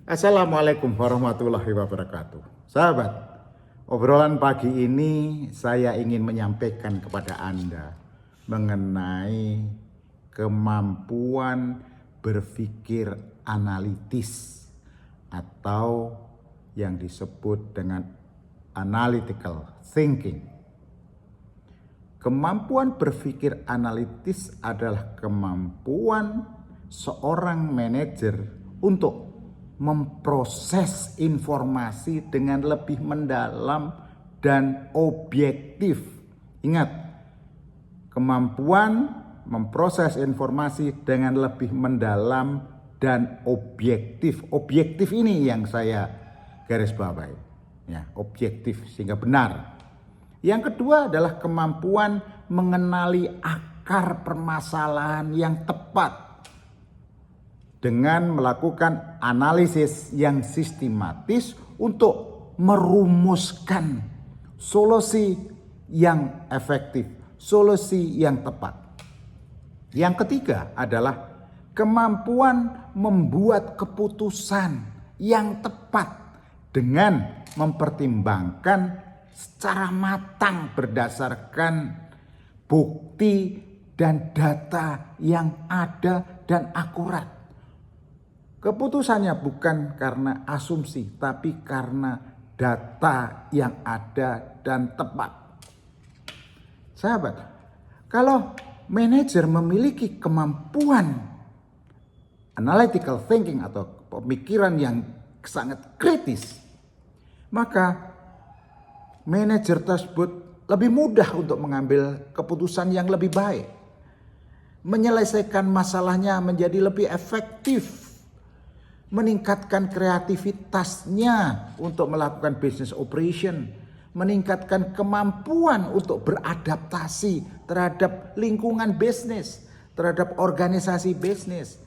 Assalamualaikum warahmatullahi wabarakatuh. Sahabat, obrolan pagi ini saya ingin menyampaikan kepada Anda mengenai kemampuan berpikir analitis atau yang disebut dengan analytical thinking. Kemampuan berpikir analitis adalah kemampuan seorang manajer untuk memproses informasi dengan lebih mendalam dan objektif. Ingat, kemampuan memproses informasi dengan lebih mendalam dan objektif. Objektif ini yang saya garis bawahi. Ya, objektif sehingga benar. Yang kedua adalah kemampuan mengenali akar permasalahan yang tepat dengan melakukan analisis yang sistematis untuk merumuskan solusi yang efektif, solusi yang tepat. Yang ketiga adalah kemampuan membuat keputusan yang tepat dengan mempertimbangkan secara matang berdasarkan bukti dan data yang ada dan akurat. Keputusannya bukan karena asumsi, tapi karena data yang ada dan tepat. Sahabat, kalau manajer memiliki kemampuan analytical thinking atau pemikiran yang sangat kritis, maka manajer tersebut lebih mudah untuk mengambil keputusan yang lebih baik, menyelesaikan masalahnya menjadi lebih efektif, meningkatkan kreativitasnya untuk melakukan business operation, meningkatkan kemampuan untuk beradaptasi terhadap lingkungan bisnis, terhadap organisasi bisnis,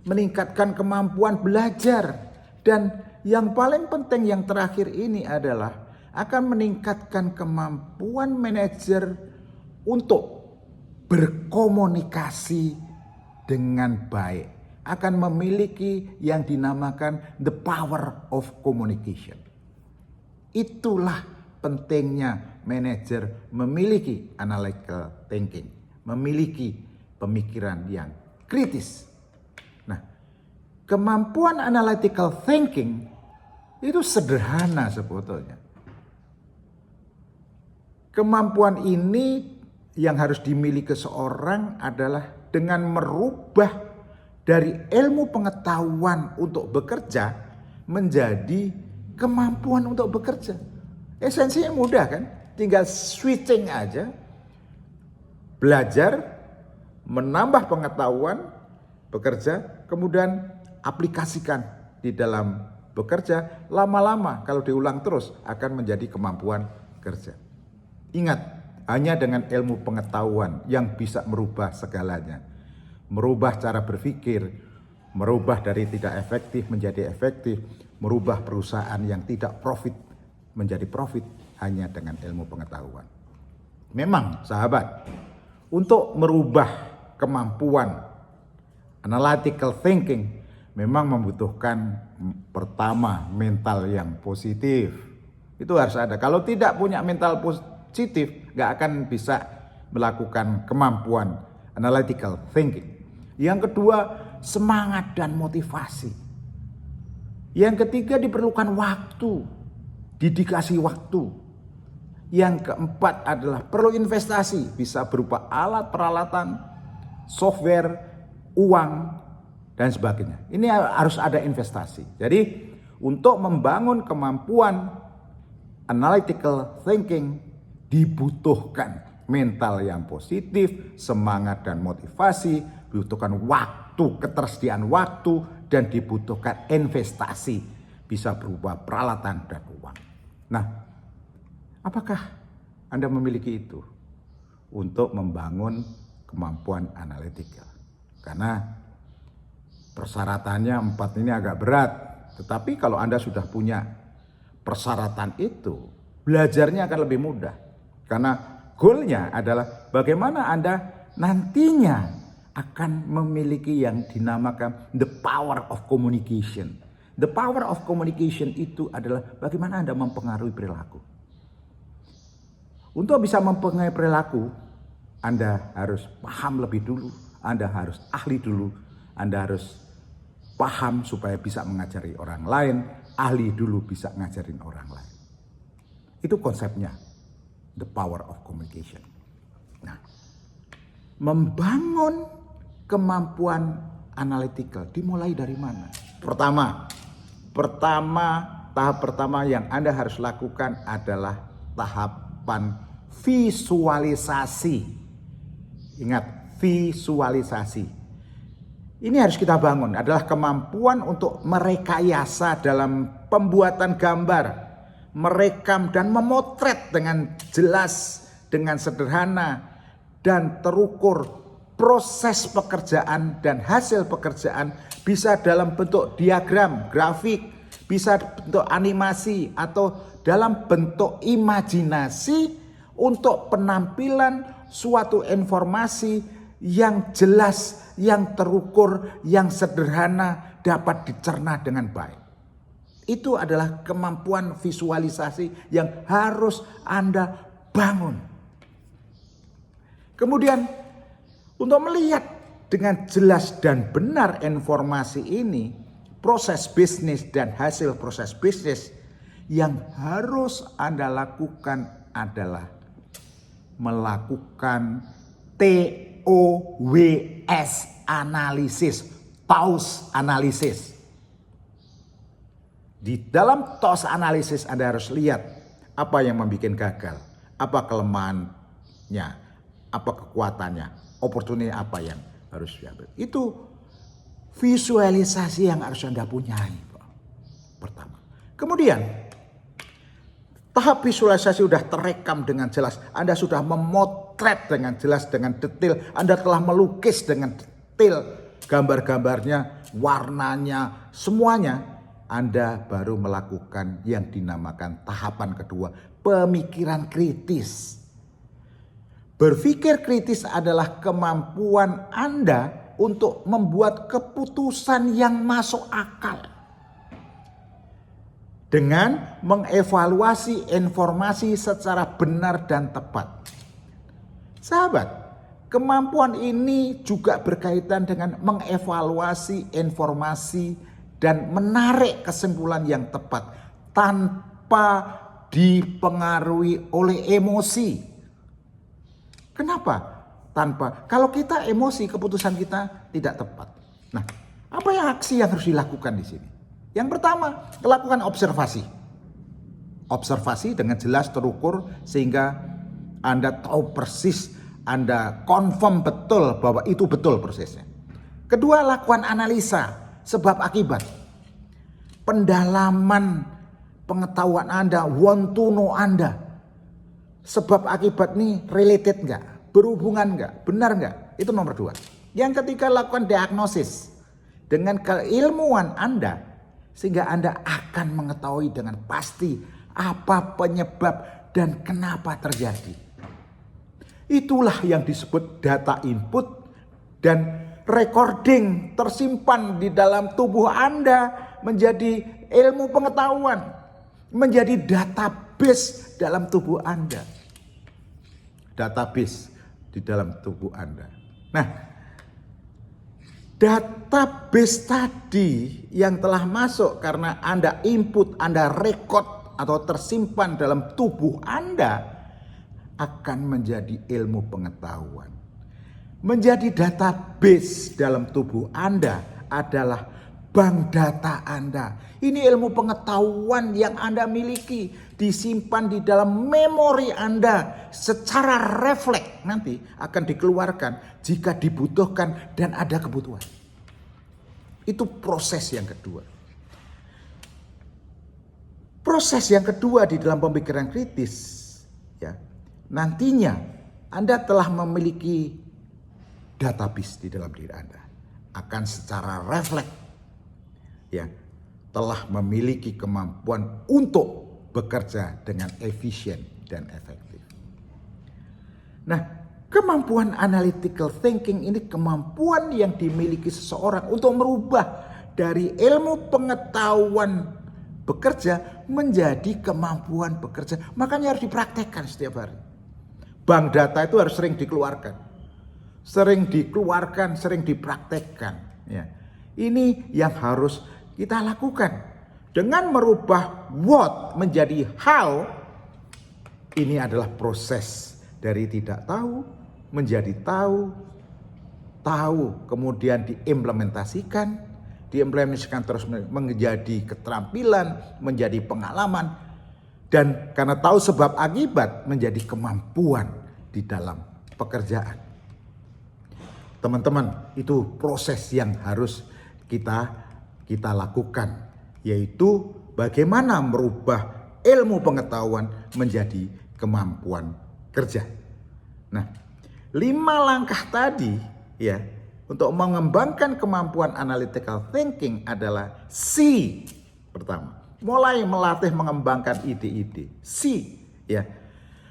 meningkatkan kemampuan belajar, dan yang paling penting yang terakhir ini adalah akan meningkatkan kemampuan manajer untuk berkomunikasi dengan baik. Akan memiliki yang dinamakan the power of communication. Itulah pentingnya manajer memiliki analytical thinking, memiliki pemikiran yang kritis. Nah, kemampuan analytical thinking itu sederhana sebetulnya. Kemampuan ini yang harus dimiliki seorang adalah dengan merubah dari ilmu pengetahuan untuk bekerja menjadi kemampuan untuk bekerja. Esensinya mudah kan? Tinggal switching aja. Belajar, menambah pengetahuan, bekerja, kemudian aplikasikan di dalam bekerja. Lama-lama kalau diulang terus akan menjadi kemampuan kerja. Ingat, hanya dengan ilmu pengetahuan yang bisa merubah segalanya. Merubah cara berpikir, merubah dari tidak efektif menjadi efektif, merubah perusahaan yang tidak profit menjadi profit hanya dengan ilmu pengetahuan. Memang sahabat, untuk merubah kemampuan analytical thinking memang membutuhkan pertama mental yang positif. Itu harus ada. Kalau tidak punya mental positif, gak akan bisa melakukan kemampuan analytical thinking. Yang kedua, semangat dan motivasi. Yang ketiga, diperlukan waktu, dedikasi waktu. Yang keempat adalah perlu investasi, bisa berupa alat peralatan, software, uang, dan sebagainya. Ini harus ada investasi. Jadi, untuk membangun kemampuan analytical thinking dibutuhkan mental yang positif, semangat dan motivasi, dibutuhkan waktu, ketersediaan waktu, dan dibutuhkan investasi, bisa berupa peralatan dan uang. Nah, apakah Anda memiliki itu untuk membangun kemampuan analitikal? Karena persyaratannya 4 ini agak berat, tetapi kalau Anda sudah punya persyaratan itu, belajarnya akan lebih mudah. Karena goalnya adalah bagaimana Anda nantinya akan memiliki yang dinamakan the power of communication. The power of communication itu adalah bagaimana Anda mempengaruhi perilaku. Untuk bisa mempengaruhi perilaku, Anda harus paham lebih dulu, Anda harus ahli dulu, Anda harus paham supaya bisa mengajari orang lain, ahli dulu bisa ngajarin orang lain. Itu konsepnya, the power of communication. Nah, membangun kemampuan analytical dimulai dari mana? Tahap pertama yang Anda harus lakukan adalah tahapan visualisasi. Ingat, visualisasi. Ini harus kita bangun, adalah kemampuan untuk merekayasa dalam pembuatan gambar, merekam dan memotret dengan jelas, dengan sederhana dan terukur proses pekerjaan dan hasil pekerjaan, bisa dalam bentuk diagram, grafik, bisa bentuk animasi atau dalam bentuk imajinasi untuk penampilan suatu informasi yang jelas, yang terukur, yang sederhana, dapat dicerna dengan baik. Itu adalah kemampuan visualisasi yang harus Anda bangun. Kemudian untuk melihat dengan jelas dan benar informasi ini, proses bisnis dan hasil proses bisnis yang harus Anda lakukan adalah melakukan TOWS analisis, TOWS analisis. Di dalam TOWS analisis Anda harus lihat apa yang membuat gagal, apa kelemahannya, apa kekuatannya, opportunity apa yang harus diambil. Itu visualisasi yang harus Anda punyai. Pertama. Kemudian, tahap visualisasi sudah terekam dengan jelas. Anda sudah memotret dengan jelas, dengan detail. Anda telah melukis dengan detail gambar-gambarnya, warnanya, semuanya. Anda baru melakukan yang dinamakan tahapan kedua, pemikiran kritis. Berpikir kritis adalah kemampuan Anda untuk membuat keputusan yang masuk akal. Dengan mengevaluasi informasi secara benar dan tepat. Sahabat, kemampuan ini juga berkaitan dengan mengevaluasi informasi dan menarik kesimpulan yang tepat tanpa dipengaruhi oleh emosi. Kenapa? Kalau kita emosi, keputusan kita tidak tepat. Nah, apa yang aksi yang harus dilakukan di sini? Yang pertama, lakukan observasi. Observasi dengan jelas terukur sehingga Anda tahu persis, Anda confirm betul bahwa itu betul prosesnya. Kedua, lakukan analisa sebab akibat. Pendalaman pengetahuan Anda, want to know Anda. Sebab akibat ini related enggak? Berhubungan enggak? Benar enggak? Itu nomor 2. Yang ketiga, lakukan diagnosis dengan keilmuan Anda sehingga Anda akan mengetahui dengan pasti apa penyebab dan kenapa terjadi. Itulah yang disebut data input dan recording tersimpan di dalam tubuh Anda menjadi ilmu pengetahuan, menjadi database dalam tubuh Anda. Database di dalam tubuh Anda. Nah, database tadi yang telah masuk karena Anda input, Anda record atau tersimpan dalam tubuh Anda akan menjadi ilmu pengetahuan. Menjadi database dalam tubuh Anda adalah bank data Anda. Ini ilmu pengetahuan yang Anda miliki, disimpan di dalam memori Anda secara refleks nanti akan dikeluarkan jika dibutuhkan dan ada kebutuhan. Itu proses yang kedua. Proses yang kedua di dalam pemikiran kritis, ya, nantinya Anda telah memiliki database di dalam diri Anda, akan secara refleks, ya, telah memiliki kemampuan untuk bekerja dengan efisien dan efektif. Nah, kemampuan analytical thinking ini kemampuan yang dimiliki seseorang untuk merubah dari ilmu pengetahuan bekerja menjadi kemampuan bekerja. Makanya harus dipraktekkan setiap hari. Bank data itu harus sering dikeluarkan. Sering dipraktekkan. Ya. Ini yang harus kita lakukan. Dengan merubah what menjadi how, ini adalah proses dari tidak tahu menjadi tahu, tahu kemudian diimplementasikan terus menjadi keterampilan, menjadi pengalaman, dan karena tahu sebab akibat menjadi kemampuan di dalam pekerjaan. Teman-teman, itu proses yang harus kita lakukan, yaitu bagaimana merubah ilmu pengetahuan menjadi kemampuan kerja. Nah, 5 langkah tadi ya untuk mengembangkan kemampuan analytical thinking adalah C. Pertama, mulai melatih mengembangkan ide-ide. C ya.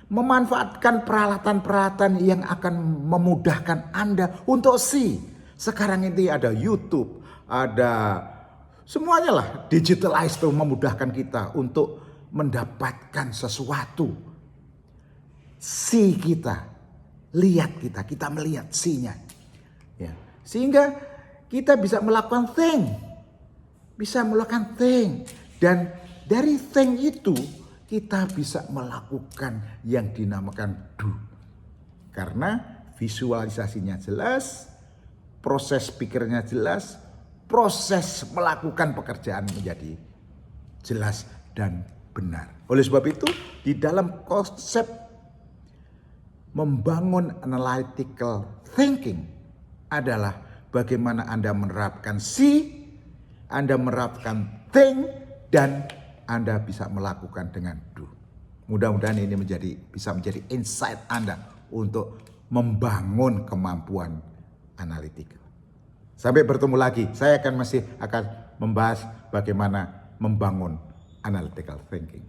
Memanfaatkan peralatan-peralatan yang akan memudahkan Anda untuk C. Sekarang ini ada YouTube, ada semuanya lah, digitalize itu memudahkan kita untuk mendapatkan sesuatu. C kita, lihat kita melihat C-nya. Ya. Sehingga kita bisa melakukan think. Dan dari think itu kita bisa melakukan yang dinamakan do. Karena visualisasinya jelas, proses pikirnya jelas, proses melakukan pekerjaan menjadi jelas dan benar. Oleh sebab itu, di dalam konsep membangun analytical thinking adalah bagaimana Anda menerapkan C, Anda menerapkan think, dan Anda bisa melakukan dengan do. Mudah-mudahan ini bisa menjadi insight Anda untuk membangun kemampuan analytical. Sampai bertemu lagi, saya masih akan membahas bagaimana membangun analytical thinking.